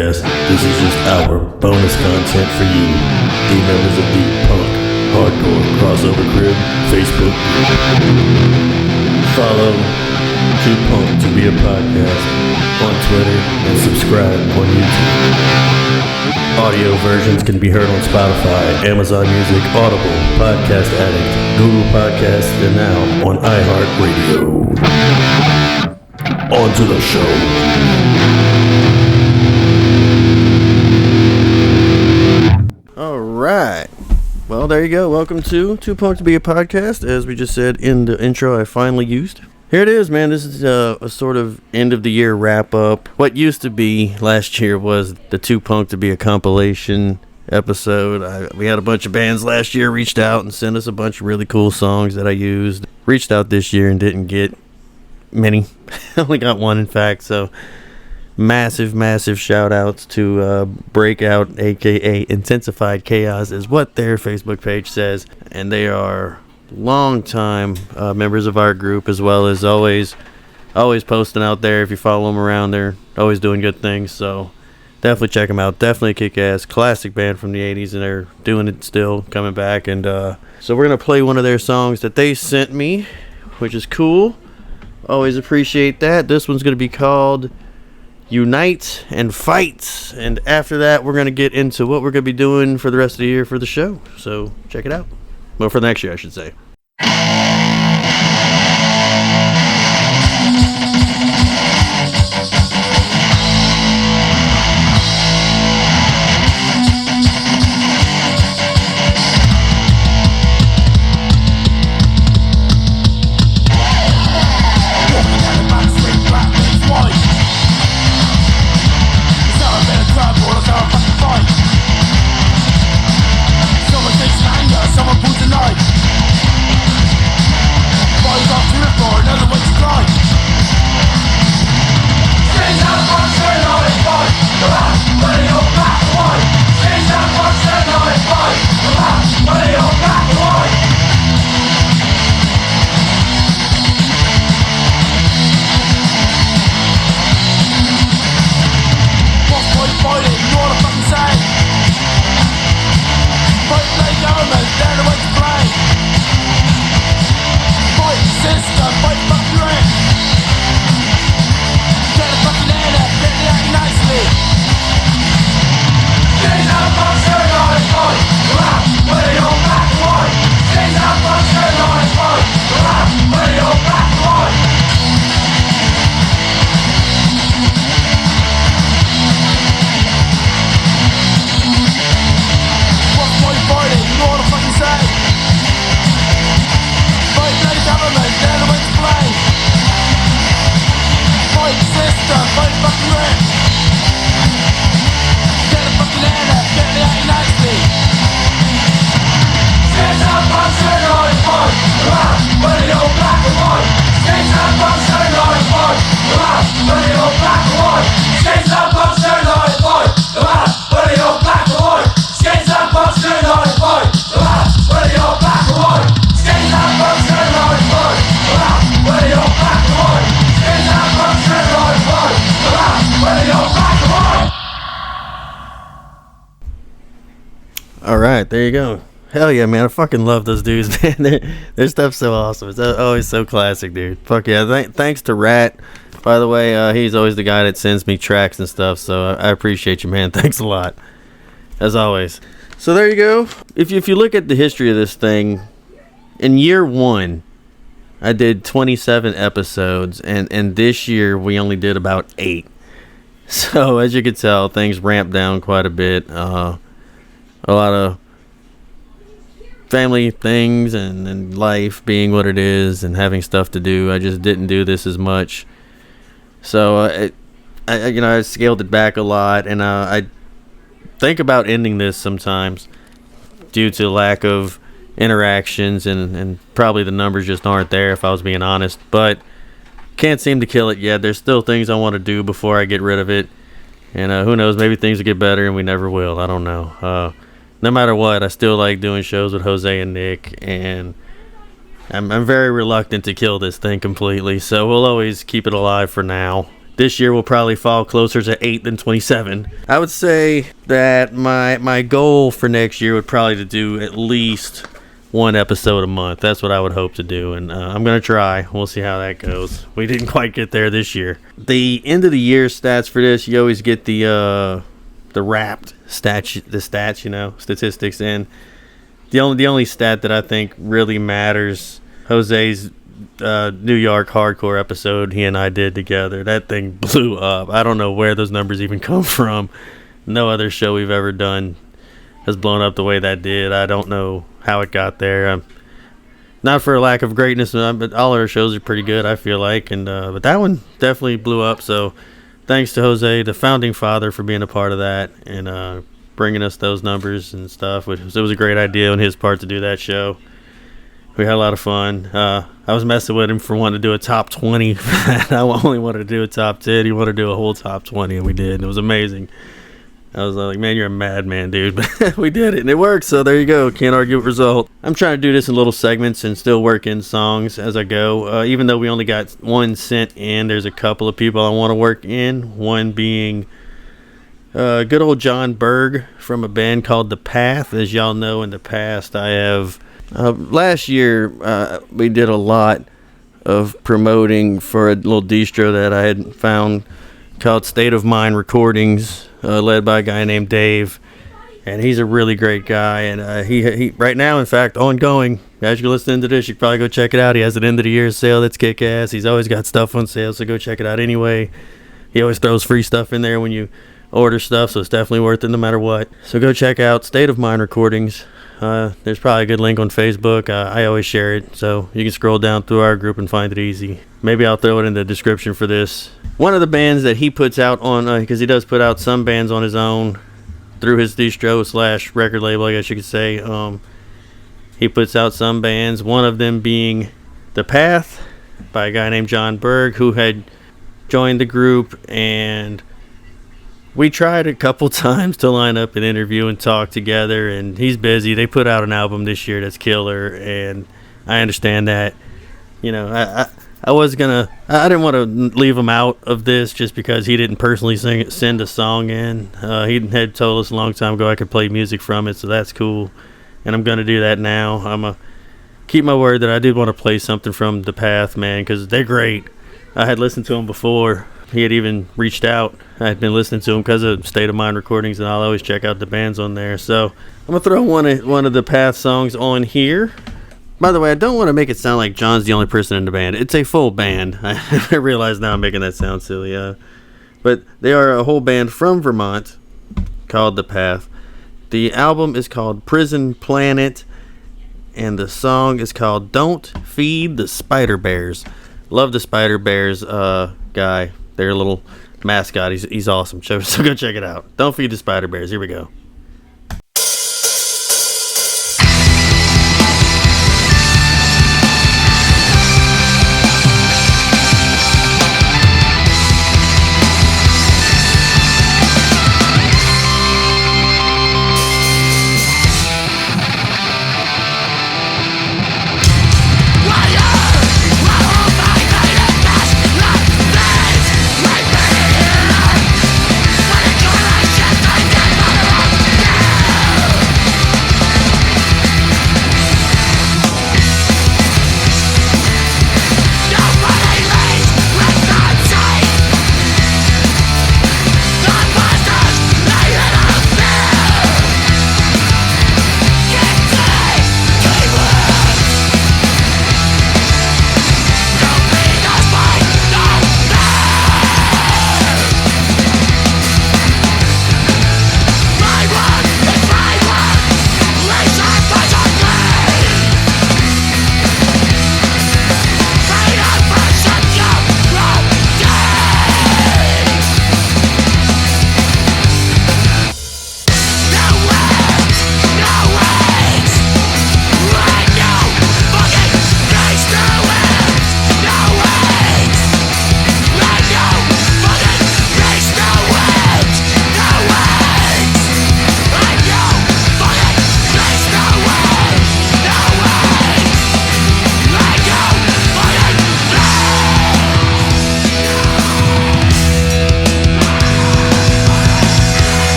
podcast. This is just our bonus content for you, the members of the punk, hardcore, crossover crib Facebook group. Follow Too Punk to Be a Podcast on Twitter and subscribe on YouTube. Audio versions can be heard on Spotify, Amazon Music, Audible, Podcast Addict, Google Podcasts, and now on iHeartRadio. On to the show. All right. Well, there you go. Welcome to Too Punk to Be a Podcast. As we just said in the intro I finally used. Here it is, man. This is a sort of end of the year wrap up. What used to be last year was the Too Punk to Be a compilation episode. We had a bunch of bands last year reached out and sent us a bunch of really cool songs that I used. Reached out this year and didn't get many. I only got one, in fact. So massive shout outs to Breakout, aka Intensified Chaos, is what their Facebook page says, and they are long time members of our group, as well as always posting out there. If you follow them around, they're always doing good things, so definitely check them out. Definitely a kick-ass classic band from the 80s, and they're doing it still, coming back. And so we're gonna play one of their songs that they sent me, which is cool. Always appreciate that. This one's gonna be called Unite and Fight, and after that we're gonna get into what we're gonna be doing for the rest of the year for the show, so check it out. Well, for next year, I should say. There you go. Hell yeah, man. I fucking love those dudes, man. Their stuff's so awesome. It's always so classic, dude. Fuck yeah. Thanks to Rat, by the way. He's always the guy that sends me tracks and stuff, so I appreciate you, man. Thanks a lot, as always. So there you go. If you look at the history of this thing, in year one, I did 27 episodes, and this year we only did about 8. So as you can tell, things ramped down quite a bit. A lot of family things and life being what it is and having stuff to do. I just didn't do this as much. So I scaled it back a lot, and I think about ending this sometimes due to lack of interactions and probably the numbers just aren't there, if I was being honest. But can't seem to kill it yet. There's still things I want to do before I get rid of it, and who knows, maybe things will get better and we never will. I don't know. No matter what, I still like doing shows with Jose and Nick, and I'm very reluctant to kill this thing completely, so we'll always keep it alive for now. This year will probably fall closer to 8 than 27. I would say that my goal for next year would probably to do at least one episode a month. That's what I would hope to do, and I'm going to try. We'll see how that goes. We didn't quite get there this year. The end of the year stats for this, you always get the wrapped stats, you know, statistics. And the only stat that I think really matters, Jose's New York hardcore episode he and I did together. That thing blew up. I don't know where those numbers even come from. No other show we've ever done has blown up the way that did. I don't know how it got there. Not for a lack of greatness, but all our shows are pretty good, I feel like. And but that one definitely blew up. So thanks to Jose, the founding father, for being a part of that and bringing us those numbers and stuff. It was a great idea on his part to do that show. We had a lot of fun. I was messing with him for wanting to do a top 20. I only wanted to do a top 10. He wanted to do a whole top 20, and we did. And it was amazing. I was like, man, you're a madman, dude. But we did it, and it worked, so there you go. Can't argue with result. I'm trying to do this in little segments and still work in songs as I go. Even though we only got one sent in, there's a couple of people I want to work in. One being good old John Berg from a band called The Path. As y'all know, in the past, I have... last year, we did a lot of promoting for a little distro that I had found called State of Mind Recordings, led by a guy named Dave, and he's a really great guy. And he right now, in fact, ongoing. As you're listening to this, you can probably go check it out. He has an end of the year sale that's kick ass. He's always got stuff on sale, so go check it out anyway. He always throws free stuff in there when you order stuff, so it's definitely worth it no matter what. So go check out State of Mind Recordings. There's probably a good link on Facebook. I always share it, so you can scroll down through our group and find it easy. Maybe I'll throw it in the description for this. One of the bands that he puts out on, because he does put out some bands on his own through his distro / record label, I guess you could say. He puts out some bands, one of them being The Path by a guy named John Berg, who had joined the group, and we tried a couple times to line up an interview and talk together, and he's busy. They put out an album this year that's killer, and I understand that. You know, I didn't want to leave him out of this just because he didn't personally send a song in. He had told us a long time ago I could play music from it, so that's cool, and I'm going to do that now. I'm going to keep my word that I did want to play something from The Path, man, because they're great. I had listened to them before. He had even reached out. I had been listening to him because of State of Mind Recordings, and I'll always check out the bands on there. So I'm going to throw one of the Path songs on here. By the way, I don't want to make it sound like John's the only person in the band. It's a full band. I realize now I'm making that sound silly. But they are a whole band from Vermont called The Path. The album is called Prison Planet, and the song is called Don't Feed the Spiderbears. Love the Spiderbears guy. Their little mascot. He's awesome. So go check it out. Don't Feed the Spiderbears. Here we go. What a generation, they get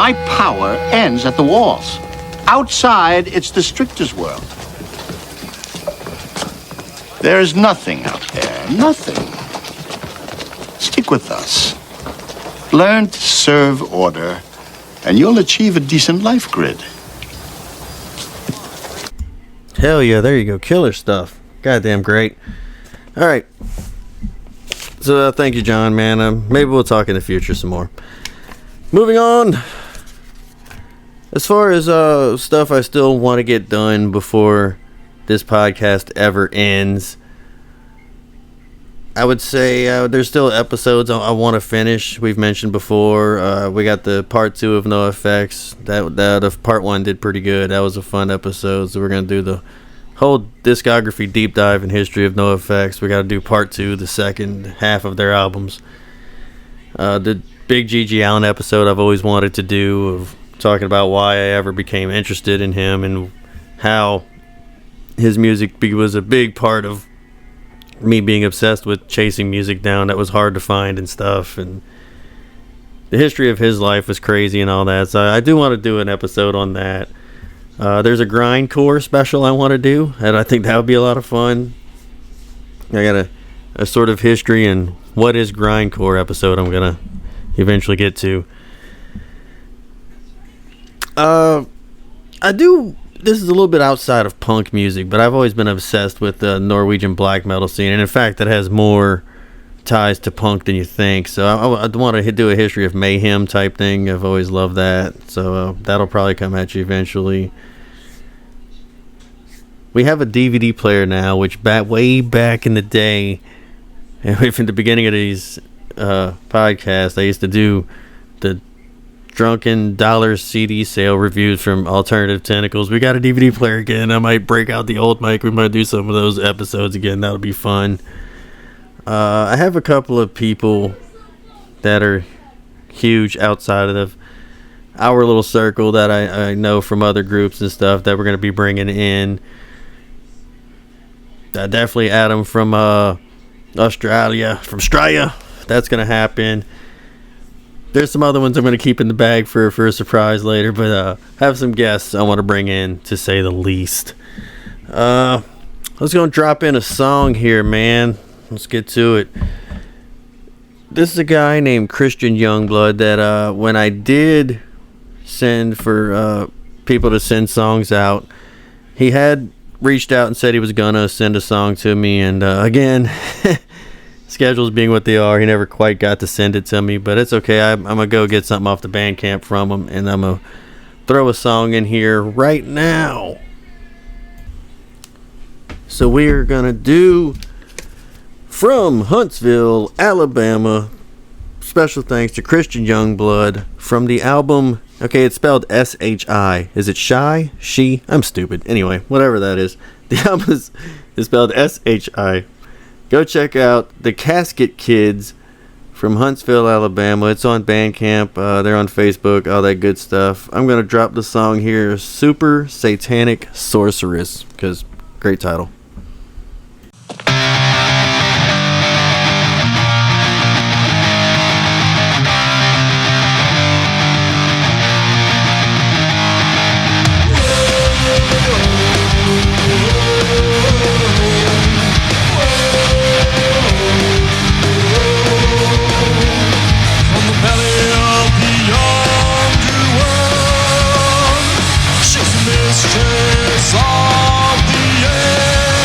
My power ends at the walls. Outside, it's the stricter's world. There is nothing out there, nothing. Stick with us. Learn to serve order, and you'll achieve a decent life grid. Hell yeah, there you go. Killer stuff. Goddamn great. All right. So thank you, John, man. Maybe we'll talk in the future some more. Moving on. As far as stuff I still want to get done before this podcast ever ends, I would say there's still episodes I want to finish. We've mentioned before. We got the part 2 of NoFX. That of part 1 did pretty good. That was a fun episode. So we're gonna do the whole discography deep dive in history of NoFX. We got to do part 2, the second half of their albums. The big G.G. Allen episode I've always wanted to do, of talking about why I ever became interested in him and how his music was a big part of me being obsessed with chasing music down that was hard to find and stuff, and the history of his life was crazy and all that. So I do want to do an episode on that. There's a grindcore special I want to do, and I think that would be a lot of fun. I got a sort of history and what is grindcore episode I'm gonna eventually get to. This is a little bit outside of punk music, but I've always been obsessed with the Norwegian black metal scene, and in fact, that has more ties to punk than you think. So I want to do a history of mayhem type thing. I've always loved that, so that'll probably come at you eventually. We have a DVD player now, which way back in the day, and from the beginning of these podcasts, I used to do the drunken dollar CD sale reviews from Alternative Tentacles. We got a DVD player again. I might break out the old mic. We might do some of those episodes again. That'll be fun. I have a couple of people that are huge outside of our little circle that I know from other groups and stuff that we're going to be bringing in. Definitely Adam from Australia. That's going to happen. There's some other ones I'm going to keep in the bag for a surprise later, but have some guests I want to bring in, to say the least. Let's go and drop in a song here, man. Let's get to it. This is a guy named Christian Youngblood that when I did send for people to send songs out, he had reached out and said he was going to send a song to me, and again... schedules being what they are, he never quite got to send it to me, but it's okay. I'm gonna go get something off the Bandcamp from him, and I'm gonna throw a song in here right now. So we are gonna do from Huntsville, Alabama. Special thanks to Christian Youngblood from the album. Okay, it's spelled S-H-I. Is it shy? She? I'm stupid. Anyway, whatever that is. The album is spelled S-H-I. Go check out the Casket Kids from Huntsville, Alabama. It's on Bandcamp. They're on Facebook, all that good stuff. I'm going to drop the song here, Super Satanic Sorceress, because great title. Mistress of the air.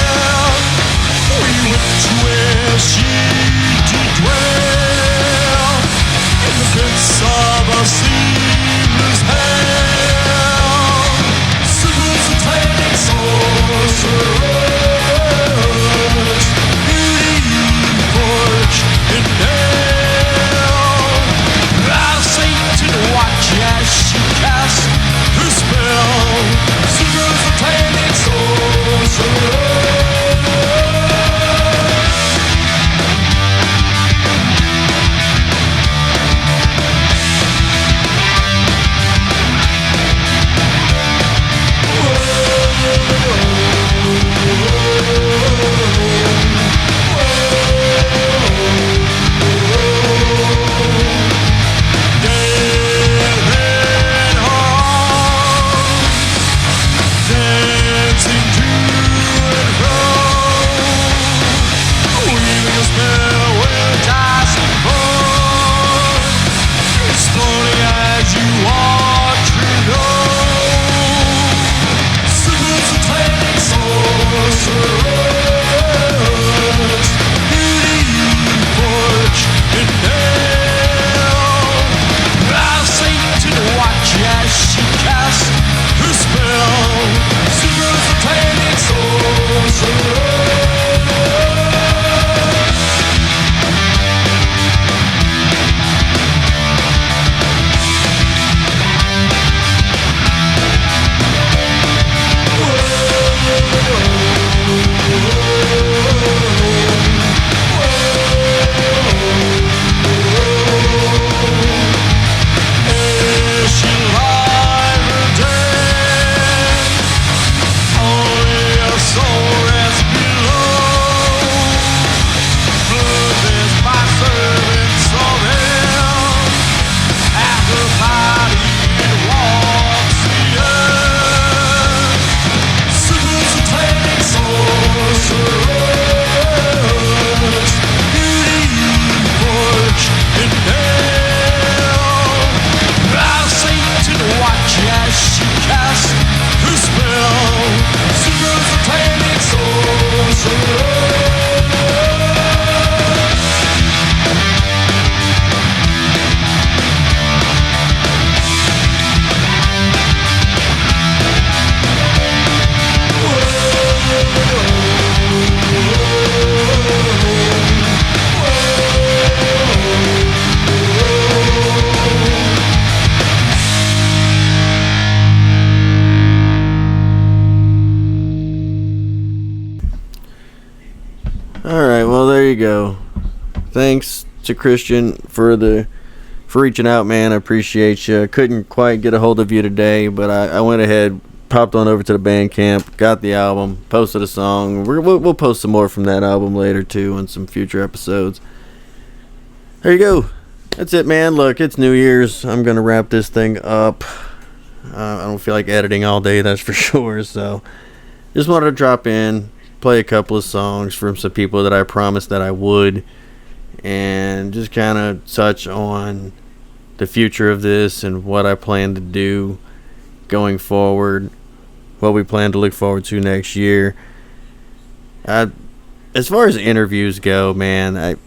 Alright, well, there you go. Thanks to Christian for reaching out, man. I appreciate you. Couldn't quite get a hold of you today, but I went ahead, popped on over to the Bandcamp, got the album, posted a song. We'll post some more from that album later, too, on some future episodes. There you go. That's it, man. Look, it's New Year's. I'm going to wrap this thing up. I don't feel like editing all day, that's for sure. So, just wanted to drop in, play a couple of songs from some people that I promised that I would, and just kind of touch on the future of this and what I plan to do going forward, what we plan to look forward to next year. As far as interviews go, man,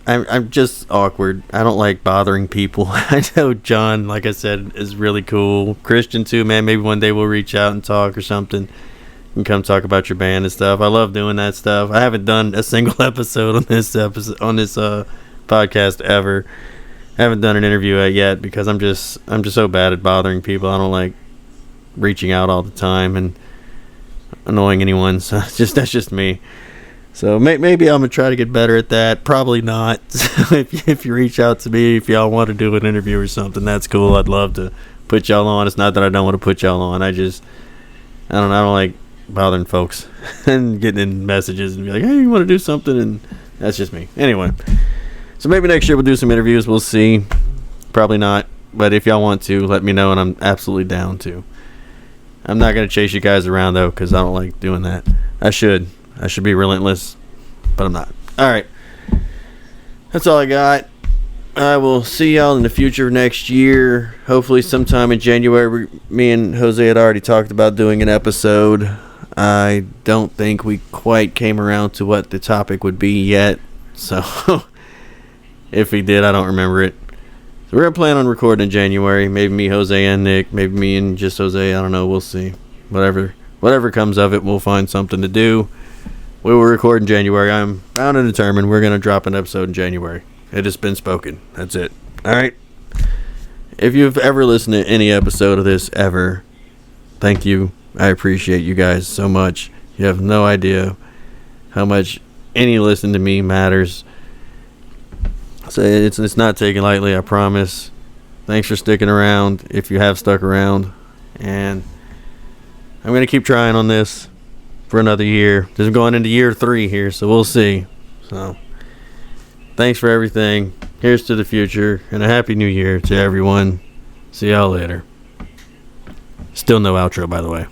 I'm just awkward. I don't like bothering people. I know John, like I said, is really cool. Christian too, man. Maybe one day we'll reach out and talk or something. You can come talk about your band and stuff. I love doing that stuff. I haven't done a single episode on this podcast ever. I haven't done an interview yet because I'm just so bad at bothering people. I don't like reaching out all the time and annoying anyone. So that's just me. So maybe I'm gonna try to get better at that. Probably not. So if you reach out to me, if y'all want to do an interview or something, that's cool. I'd love to put y'all on. It's not that I don't want to put y'all on. I don't like bothering folks and getting in messages and be like, hey, you want to do something? And that's just me. Anyway, so maybe next year we'll do some interviews. We'll see. Probably not. But if y'all want to, let me know, and I'm absolutely down to. I'm not gonna chase you guys around though, because I don't like doing that. I should be relentless, but I'm not. Alright. That's all I got. I will see y'all in the future next year. Hopefully sometime in January. Me and Jose had already talked about doing an episode. I don't think we quite came around to what the topic would be yet. So, if we did, I don't remember it. So we're going to plan on recording in January. Maybe me, Jose, and Nick. Maybe me and just Jose. I don't know. We'll see. Whatever comes of it, we'll find something to do. We will record in January. I'm bound and determined we're going to drop an episode in January. It has been spoken. That's it. Alright? If you've ever listened to any episode of this ever, thank you. I appreciate you guys so much. You have no idea how much any listen to me matters. So it's not taken lightly, I promise. Thanks for sticking around, if you have stuck around. And I'm going to keep trying on this for another year. This is going into year 3 here, so we'll see. So, thanks for everything. Here's to the future, and a happy new year to everyone. See y'all later. Still no outro, by the way.